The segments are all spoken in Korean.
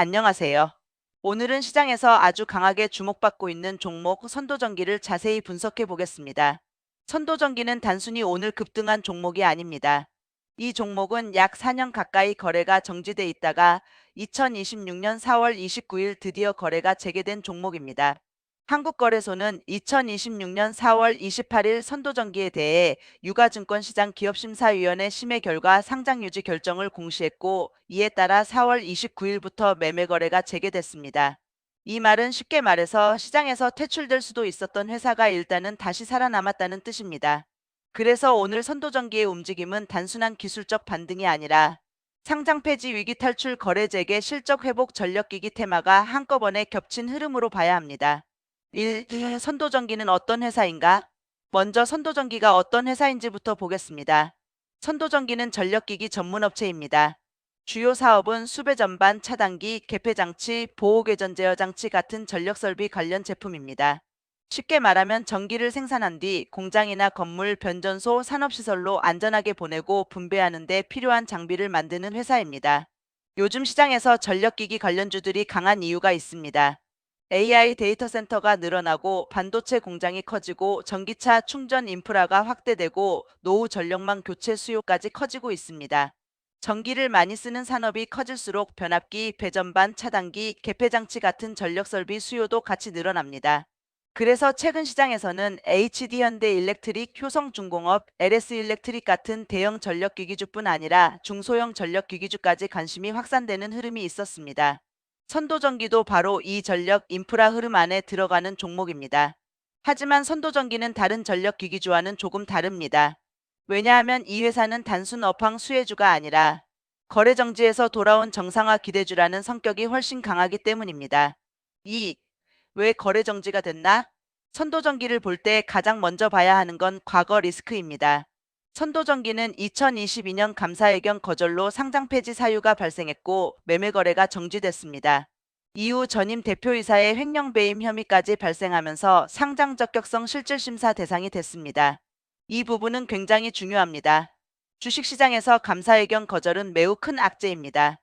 안녕하세요. 오늘은 시장에서 아주 강하게 주목받고 있는 종목 선도전기를 자세히 분석해 보겠습니다. 선도전기는 단순히 오늘 급등한 종목이 아닙니다. 이 종목은 약 4년 가까이 거래가 정지돼 있다가 2026년 4월 29일 드디어 거래가 재개된 종목입니다. 한국거래소는 2026년 4월 28일 선도전기에 대해 유가증권시장 기업심사위원회 심의 결과 상장 유지 결정을 공시했고, 이에 따라 4월 29일부터 매매 거래가 재개됐습니다. 이 말은 쉽게 말해서 시장에서 퇴출될 수도 있었던 회사가 일단은 다시 살아남았다는 뜻입니다. 그래서 오늘 선도전기의 움직임은 단순한 기술적 반등이 아니라 상장 폐지 위기 탈출 거래 재개 실적 회복 전력기기 테마가 한꺼번에 겹친 흐름으로 봐야 합니다. 1. 선도전기는 어떤 회사인가? 먼저 선도전기가 어떤 회사인지부터 보겠습니다. 선도전기는 전력기기 전문업체입니다. 주요 사업은 수배 전반, 차단기, 개폐장치, 보호궤전 제어 장치 같은 전력설비 관련 제품입니다. 쉽게 말하면 전기를 생산한 뒤 공장이나 건물, 변전소, 산업시설로 안전하게 보내고 분배하는 데 필요한 장비를 만드는 회사입니다. 요즘 시장에서 전력기기 관련주들이 강한 이유가 있습니다. AI 데이터 센터가 늘어나고 반도체 공장이 커지고 전기차 충전 인프라가 확대되고 노후 전력망 교체 수요까지 커지고 있습니다. 전기를 많이 쓰는 산업이 커질수록 변압기, 배전반, 차단기, 개폐장치 같은 전력 설비 수요도 같이 늘어납니다. 그래서 최근 시장에서는 HD 현대 일렉트릭, 효성중공업, LS 일렉트릭 같은 대형 전력기기주뿐 아니라 중소형 전력기기주까지 관심이 확산되는 흐름이 있었습니다. 선도전기도 바로 이 전력 인프라 흐름 안에 들어가는 종목입니다. 하지만 선도전기는 다른 전력기기주와는 조금 다릅니다. 왜냐하면 이 회사는 단순 업황 수혜주가 아니라 거래 정지에서 돌아온 정상화 기대주라는 성격이 훨씬 강하기 때문입니다. 2. 왜 거래 정지가 됐나? 선도전기를 볼 때 가장 먼저 봐야 하는 건 과거 리스크입니다. 선도전기는 2022년 감사의견 거절로 상장 폐지 사유가 발생했고 매매 거래가 정지됐습니다. 이후 전임 대표이사의 횡령 배임 혐의까지 발생하면서 상장 적격성 실질심사 대상이 됐습니다. 이 부분은 굉장히 중요합니다. 주식시장에서 감사의견 거절은 매우 큰 악재입니다.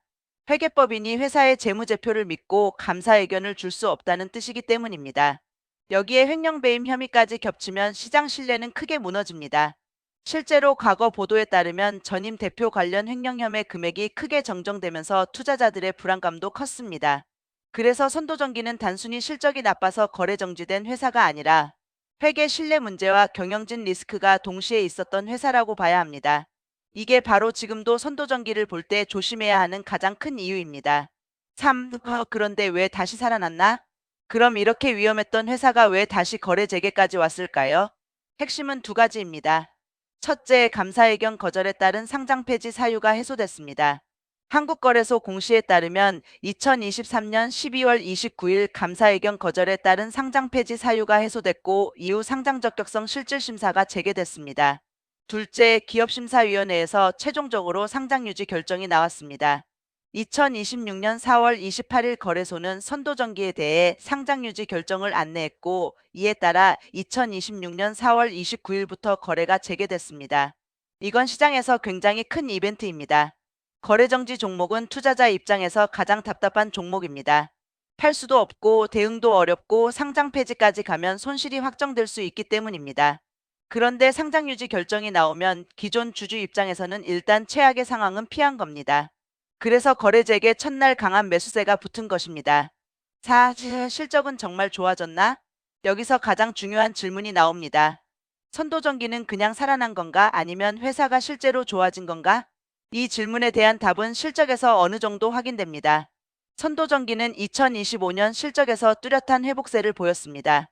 회계법인이 회사의 재무제표를 믿고 감사의견을 줄 수 없다는 뜻이기 때문입니다. 여기에 횡령 배임 혐의까지 겹치면 시장 신뢰는 크게 무너집니다. 실제로 과거 보도에 따르면 전임 대표 관련 횡령 혐의 금액이 크게 정정되면서 투자자들의 불안감도 컸습니다. 그래서 선도전기는 단순히 실적이 나빠서 거래 정지된 회사가 아니라 회계 신뢰 문제와 경영진 리스크가 동시에 있었던 회사라고 봐야 합니다. 이게 바로 지금도 선도전기를 볼 때 조심해야 하는 가장 큰 이유입니다. 3. 그런데 왜 다시 살아났나? 그럼 이렇게 위험했던 회사가 왜 다시 거래 재개까지 왔을까요? 핵심은 두 가지입니다. 첫째, 감사의견 거절에 따른 상장 폐지 사유가 해소됐습니다. 한국거래소 공시에 따르면 2023년 12월 29일 감사의견 거절에 따른 상장 폐지 사유가 해소됐고 이후 상장 적격성 실질심사가 재개됐습니다. 둘째, 기업심사위원회에서 최종적으로 상장 유지 결정이 나왔습니다. 2026년 4월 28일 거래소는 선도전기에 대해 상장 유지 결정을 안내했고, 이에 따라 2026년 4월 29일부터 거래가 재개됐습니다. 이건 시장에서 굉장히 큰 이벤트입니다. 거래정지 종목은 투자자 입장에서 가장 답답한 종목입니다. 팔 수도 없고 대응도 어렵고 상장 폐지까지 가면 손실이 확정될 수 있기 때문입니다. 그런데 상장 유지 결정이 나오면 기존 주주 입장에서는 일단 최악의 상황은 피한 겁니다. 그래서 거래 재개 첫날 강한 매수세가 붙은 것입니다. 4. 실적은 정말 좋아졌나? 여기서 가장 중요한 질문이 나옵니다. 선도전기는 그냥 살아난 건가 아니면 회사가 실제로 좋아진 건가? 이 질문에 대한 답은 실적에서 어느 정도 확인됩니다. 선도전기는 2025년 실적에서 뚜렷한 회복세를 보였습니다.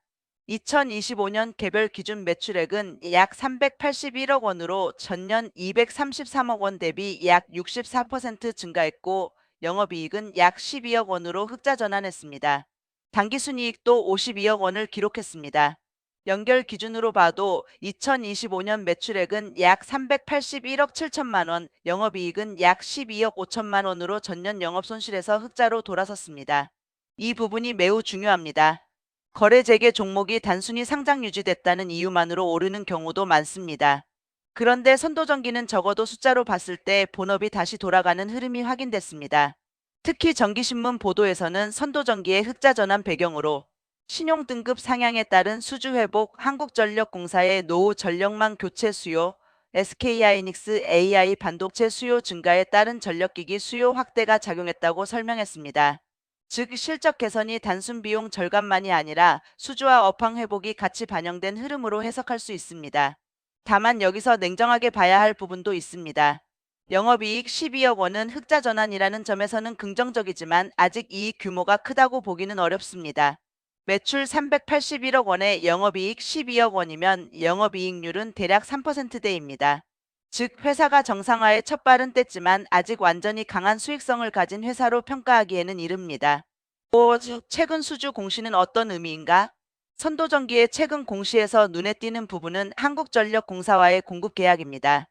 2025년 개별 기준 매출액은 약 381억 원으로 전년 233억 원 대비 약 64% 증가했고 영업이익은 약 12억 원으로 흑자 전환했습니다. 당기순이익도 52억 원을 기록했습니다. 연결 기준으로 봐도 2025년 매출액은 약 381억 7천만 원, 영업이익은 약 12억 5천만 원으로 전년 영업손실에서 흑자로 돌아섰습니다. 이 부분이 매우 중요합니다. 거래 재개 종목이 단순히 상장 유지됐다는 이유만으로 오르는 경우도 많습니다. 그런데 선도전기는 적어도 숫자로 봤을 때 본업이 다시 돌아가는 흐름이 확인됐습니다. 특히 정기신문 보도에서는 선도전기의 흑자 전환 배경으로 신용등급 상향에 따른 수주 회복, 한국전력공사의 노후 전력망 교체 수요, SK하이닉스 AI 반도체 수요 증가에 따른 전력기기 수요 확대가 작용했다고 설명했습니다. 즉 실적 개선이 단순 비용 절감만이 아니라 수주와 업황 회복이 같이 반영된 흐름으로 해석할 수 있습니다. 다만 여기서 냉정하게 봐야 할 부분도 있습니다. 영업이익 12억 원은 흑자 전환이라는 점에서는 긍정적이지만 아직 이익 규모가 크다고 보기는 어렵습니다. 매출 381억 원에 영업이익 12억 원이면 영업이익률은 대략 3%대입니다. 즉 회사가 정상화의 첫 발은 뗐지만 아직 완전히 강한 수익성을 가진 회사로 평가하기에는 이릅니다. 최근 수주 공시는 어떤 의미인가? 선도전기의 최근 공시에서 눈에 띄는 부분은 한국전력공사와의 공급 계약입니다.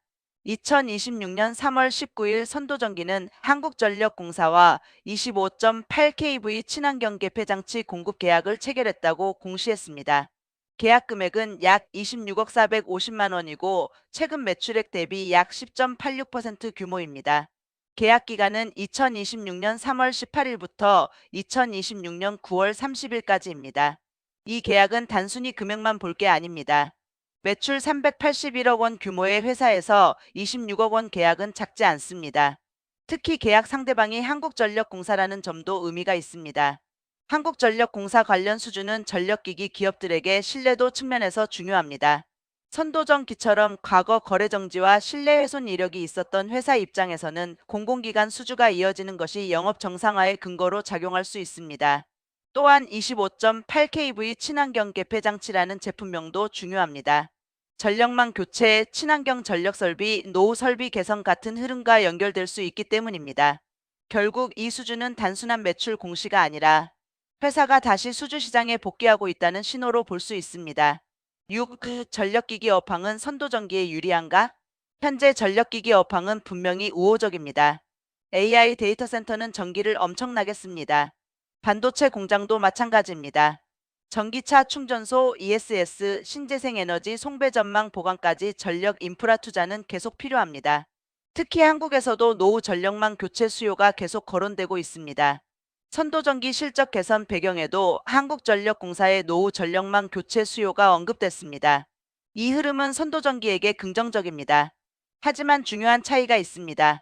2026년 3월 19일 선도전기는 한국전력공사와 25.8kV 친환경 개폐장치 공급 계약을 체결했다고 공시했습니다. 계약 금액은 약 26억 450만 원이고 최근 매출액 대비 약 10.86% 규모입니다. 계약 기간은 2026년 3월 18일부터 2026년 9월 30일까지입니다. 이 계약은 단순히 금액만 볼 게 아닙니다. 매출 381억 원 규모의 회사에서 26억 원 계약은 작지 않습니다. 특히 계약 상대방이 한국전력공사라는 점도 의미가 있습니다. 한국전력공사 관련 수주는 전력기기 기업들에게 신뢰도 측면에서 중요합니다. 선도전기처럼 과거 거래 정지와 신뢰 훼손 이력이 있었던 회사 입장에서는 공공기관 수주가 이어지는 것이 영업 정상화의 근거로 작용할 수 있습니다. 또한 25.8kV 친환경 개폐장치라는 제품명도 중요합니다. 전력망 교체, 친환경 전력 설비, 노후 설비 개선 같은 흐름과 연결될 수 있기 때문입니다. 결국 이 수주는 단순한 매출 공시가 아니라 회사가 다시 수주 시장에 복귀하고 있다는 신호로 볼 수 있습니다. 6. 전력기기 업황은 선도전기에 유리한가? 현재 전력기기 업황은 분명히 우호적입니다. AI 데이터 센터는 전기를 엄청나게 씁니다. 반도체 공장도 마찬가지입니다. 전기차 충전소, ESS, 신재생에너지 송배 전망 보강까지 전력 인프라 투자는 계속 필요합니다. 특히 한국에서도 노후 전력망 교체 수요가 계속 거론되고 있습니다. 선도전기 실적 개선 배경에도 한국전력공사의 노후 전력망 교체 수요가 언급됐습니다. 이 흐름은 선도전기에게 긍정적입니다. 하지만 중요한 차이가 있습니다.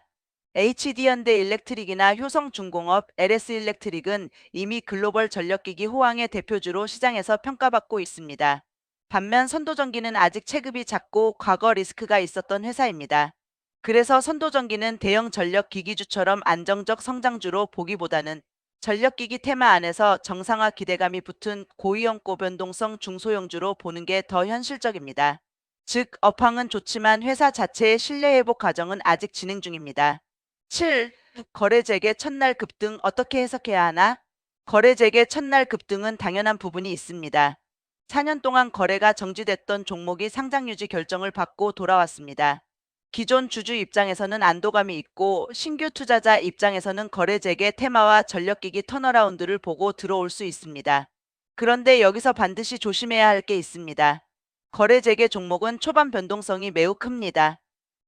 HD현대 일렉트릭이나 효성중공업, LS일렉트릭은 이미 글로벌 전력기기 호황의 대표주로 시장에서 평가받고 있습니다. 반면 선도전기는 아직 체급이 작고 과거 리스크가 있었던 회사입니다. 그래서 선도전기는 대형 전력기기주처럼 안정적 성장주로 보기보다는 전력기기 테마 안에서 정상화 기대감이 붙은 고위험 고변동성 중소형주로 보는 게 더 현실적입니다. 즉, 업황은 좋지만 회사 자체의 신뢰 회복 과정은 아직 진행 중입니다. 7. 거래 재개 첫날 급등 어떻게 해석해야 하나? 거래 재개 첫날 급등은 당연한 부분이 있습니다. 4년 동안 거래가 정지됐던 종목이 상장 유지 결정을 받고 돌아왔습니다. 기존 주주 입장에서는 안도감이 있고 신규 투자자 입장에서는 거래 재개 테마와 전력기기 턴어라운드를 보고 들어올 수 있습니다. 그런데 여기서 반드시 조심해야 할 게 있습니다. 거래 재개 종목은 초반 변동성이 매우 큽니다.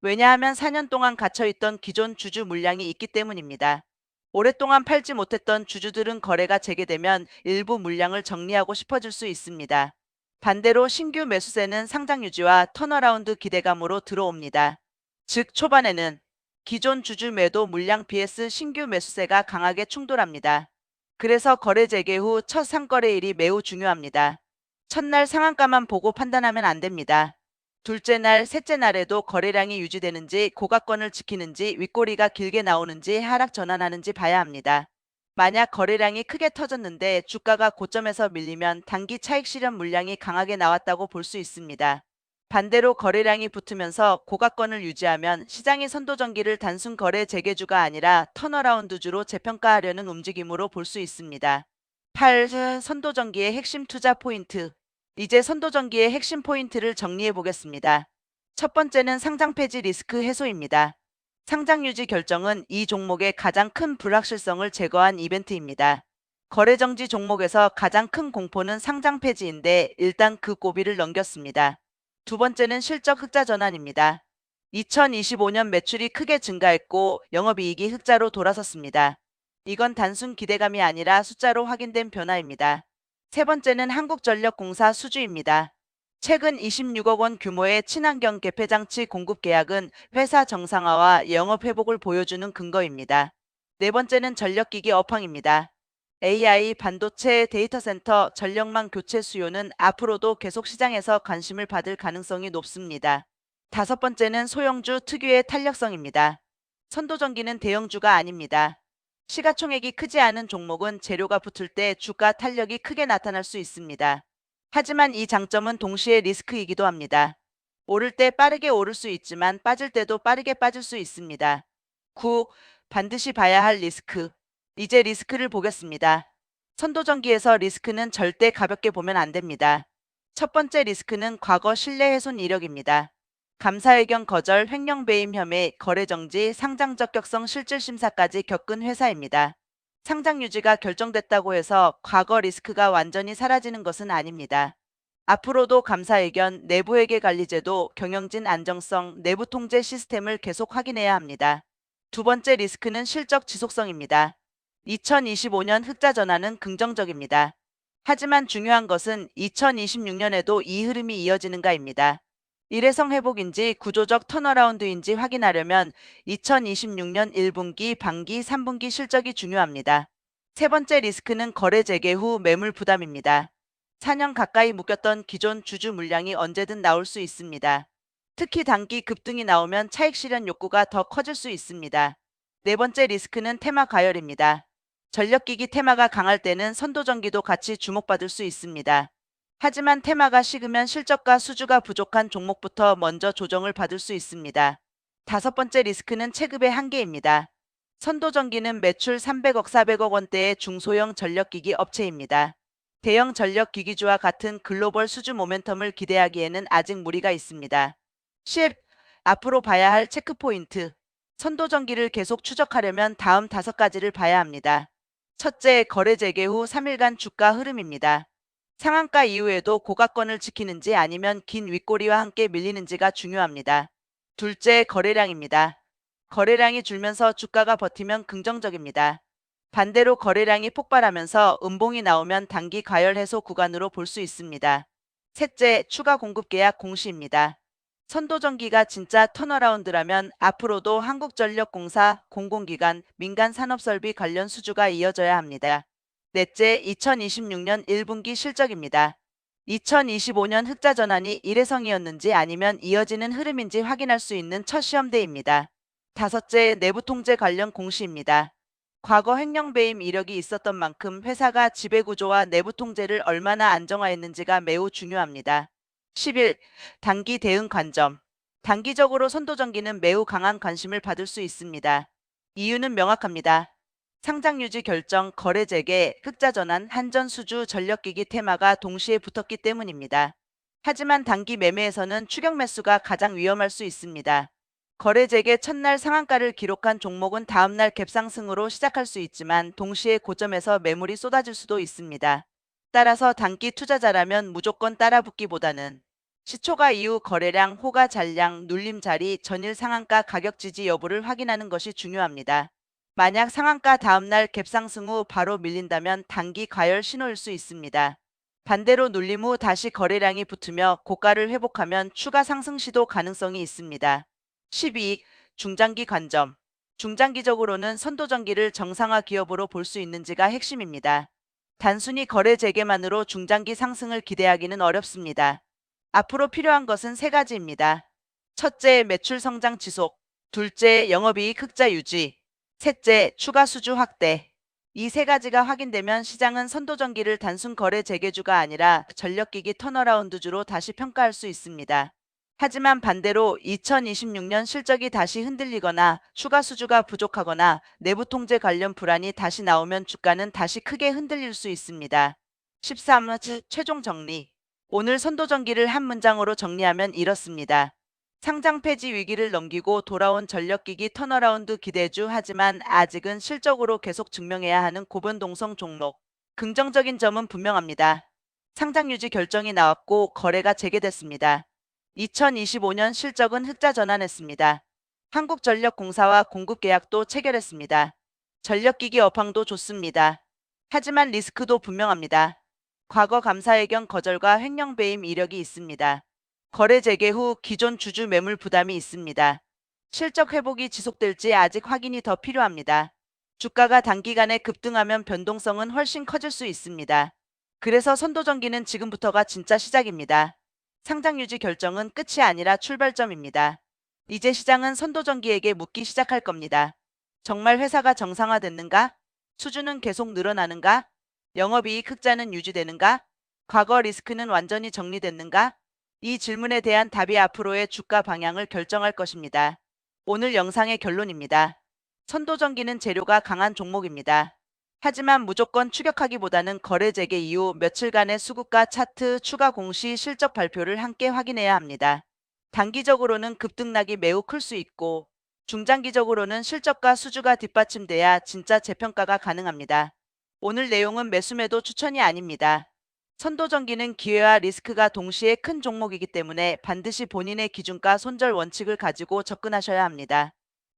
왜냐하면 4년 동안 갇혀있던 기존 주주 물량이 있기 때문입니다. 오랫동안 팔지 못했던 주주들은 거래가 재개되면 일부 물량을 정리하고 싶어질 수 있습니다. 반대로 신규 매수세는 상장 유지와 턴어라운드 기대감으로 들어옵니다. 즉 초반에는 기존 주주 매도 물량 vs 신규 매수세가 강하게 충돌합니다. 그래서 거래 재개 후 첫 상거래일이 매우 중요합니다. 첫날 상한가만 보고 판단하면 안 됩니다. 둘째 날, 셋째 날에도 거래량이 유지되는지, 고가권을 지키는지, 윗꼬리가 길게 나오는지, 하락 전환하는지 봐야 합니다. 만약 거래량이 크게 터졌는데 주가가 고점에서 밀리면 단기 차익 실현 물량이 강하게 나왔다고 볼 수 있습니다. 반대로 거래량이 붙으면서 고가권을 유지하면 시장이 선도전기를 단순 거래 재개주가 아니라 턴어라운드주로 재평가하려는 움직임으로 볼 수 있습니다. 8. 선도전기의 핵심 투자 포인트. 이제 선도전기의 핵심 포인트를 정리해 보겠습니다. 첫 번째는 상장 폐지 리스크 해소입니다. 상장 유지 결정은 이 종목의 가장 큰 불확실성을 제거한 이벤트입니다. 거래 정지 종목에서 가장 큰 공포는 상장 폐지인데 일단 그 고비를 넘겼습니다. 두 번째는 실적 흑자 전환입니다. 2025년 매출이 크게 증가했고 영업이익이 흑자로 돌아섰습니다. 이건 단순 기대감이 아니라 숫자로 확인된 변화입니다. 세 번째는 한국전력공사 수주입니다. 최근 26억 원 규모의 친환경 개폐장치 공급 계약은 회사 정상화와 영업 회복을 보여주는 근거입니다. 네 번째는 전력기기 업황입니다. AI, 반도체, 데이터 센터, 전력망 교체 수요는 앞으로도 계속 시장에서 관심을 받을 가능성이 높습니다. 다섯 번째는 소형주 특유의 탄력성입니다. 선도전기는 대형주가 아닙니다. 시가총액이 크지 않은 종목은 재료가 붙을 때 주가 탄력이 크게 나타날 수 있습니다. 하지만 이 장점은 동시에 리스크이기도 합니다. 오를 때 빠르게 오를 수 있지만 빠질 때도 빠르게 빠질 수 있습니다. 9. 반드시 봐야 할 리스크. 이제 리스크를 보겠습니다. 선도전기에서 리스크는 절대 가볍게 보면 안 됩니다. 첫 번째 리스크는 과거 신뢰 훼손 이력입니다. 감사의견 거절, 횡령 배임 혐의, 거래 정지, 상장 적격성 실질 심사까지 겪은 회사입니다. 상장 유지가 결정됐다고 해서 과거 리스크가 완전히 사라지는 것은 아닙니다. 앞으로도 감사의견, 내부회계 관리제도, 경영진 안정성, 내부 통제 시스템을 계속 확인해야 합니다. 두 번째 리스크는 실적 지속성입니다. 2025년 흑자 전환은 긍정적입니다. 하지만 중요한 것은 2026년에도 이 흐름이 이어지는가입니다. 일회성 회복인지 구조적 턴어라운드인지 확인하려면 2026년 1분기, 반기, 3분기 실적이 중요합니다. 세 번째 리스크는 거래 재개 후 매물 부담입니다. 4년 가까이 묶였던 기존 주주 물량이 언제든 나올 수 있습니다. 특히 단기 급등이 나오면 차익 실현 욕구가 더 커질 수 있습니다. 네 번째 리스크는 테마 과열입니다. 전력기기 테마가 강할 때는 선도전기도 같이 주목받을 수 있습니다. 하지만 테마가 식으면 실적과 수주가 부족한 종목부터 먼저 조정을 받을 수 있습니다. 다섯 번째 리스크는 체급의 한계입니다. 선도전기는 매출 300억, 400억 원대의 중소형 전력기기 업체입니다. 대형 전력기기주와 같은 글로벌 수주 모멘텀을 기대하기에는 아직 무리가 있습니다. 10. 앞으로 봐야 할 체크포인트. 선도전기를 계속 추적하려면 다음 5가지를 봐야 합니다. 첫째, 거래 재개 후 3일간 주가 흐름입니다. 상한가 이후에도 고가권을 지키는지 아니면 긴 윗꼬리와 함께 밀리는지가 중요합니다. 둘째, 거래량입니다. 거래량이 줄면서 주가가 버티면 긍정적입니다. 반대로 거래량이 폭발하면서 음봉이 나오면 단기 과열 해소 구간으로 볼 수 있습니다. 셋째, 추가 공급 계약 공시입니다. 선도전기가 진짜 턴어라운드라면 앞으로도 한국전력공사, 공공기관, 민간산업설비 관련 수주가 이어져야 합니다. 넷째, 2026년 1분기 실적입니다. 2025년 흑자 전환이 일회성이었는지 아니면 이어지는 흐름인지 확인할 수 있는 첫 시험대입니다. 다섯째, 내부 통제 관련 공시입니다. 과거 횡령 배임 이력이 있었던 만큼 회사가 지배구조와 내부 통제를 얼마나 안정화했는지가 매우 중요합니다. 11. 단기 대응 관점. 단기적으로 선도전기는 매우 강한 관심을 받을 수 있습니다. 이유는 명확합니다. 상장 유지 결정, 거래 재개, 흑자 전환, 한전 수주, 전력기기 테마가 동시에 붙었기 때문입니다. 하지만 단기 매매에서는 추격 매수가 가장 위험할 수 있습니다. 거래 재개 첫날 상한가를 기록한 종목은 다음날 갭상승으로 시작할 수 있지만 동시에 고점에서 매물이 쏟아질 수도 있습니다. 따라서 단기 투자자라면 무조건 따라붙기보다는 시초가 이후 거래량, 호가 잔량, 눌림 자리, 전일 상한가 가격 지지 여부를 확인하는 것이 중요합니다. 만약 상한가 다음날 갭상승 후 바로 밀린다면 단기 과열 신호일 수 있습니다. 반대로 눌림 후 다시 거래량이 붙으며 고가를 회복하면 추가 상승 시도 가능성이 있습니다. 12. 중장기 관점. 중장기적으로는 선도전기를 정상화 기업으로 볼 수 있는지가 핵심입니다. 단순히 거래 재개만으로 중장기 상승을 기대하기는 어렵습니다. 앞으로 필요한 것은 세 가지입니다. 첫째, 매출 성장 지속. 둘째, 영업이익 흑자 유지. 셋째, 추가 수주 확대. 이 세 가지가 확인되면 시장은 선도전기를 단순 거래 재개주가 아니라 전력기기 턴어라운드주로 다시 평가할 수 있습니다. 하지만 반대로 2026년 실적이 다시 흔들리거나 추가 수주가 부족하거나 내부 통제 관련 불안이 다시 나오면 주가는 다시 크게 흔들릴 수 있습니다. 13. 최종 정리. 오늘 선도전기를 한 문장으로 정리하면 이렇습니다. 상장 폐지 위기를 넘기고 돌아온 전력기기 턴어라운드 기대주 하지만 아직은 실적으로 계속 증명해야 하는 고변동성 종목. 긍정적인 점은 분명합니다. 상장 유지 결정이 나왔고 거래가 재개됐습니다. 2025년 실적은 흑자 전환했습니다. 한국전력공사와 공급 계약도 체결했습니다. 전력기기 업황도 좋습니다. 하지만 리스크도 분명합니다. 과거 감사회견 거절과 횡령 배임 이력이 있습니다. 거래 재개 후 기존 주주 매물 부담이 있습니다. 실적 회복이 지속될지 아직 확인이 더 필요합니다. 주가가 단기간에 급등하면 변동성은 훨씬 커질 수 있습니다. 그래서 선도전기는 지금부터가 진짜 시작입니다. 상장 유지 결정은 끝이 아니라 출발점입니다. 이제 시장은 선도전기에게 묻기 시작할 겁니다. 정말 회사가 정상화됐는가? 수주는 계속 늘어나는가? 영업이익 흑자는 유지되는가? 과거 리스크는 완전히 정리됐는가? 이 질문에 대한 답이 앞으로의 주가 방향을 결정할 것입니다. 오늘 영상의 결론입니다. 선도전기는 재료가 강한 종목입니다. 하지만 무조건 추격하기보다는 거래 재개 이후 며칠간의 수급과 차트 추가 공시 실적 발표를 함께 확인해야 합니다. 단기적으로는 급등락이 매우 클 수 있고 중장기적으로는 실적과 수주가 뒷받침돼야 진짜 재평가가 가능합니다. 오늘 내용은 매수매도 추천이 아닙니다. 선도전기는 기회와 리스크가 동시에 큰 종목이기 때문에 반드시 본인의 기준과 손절 원칙을 가지고 접근하셔야 합니다.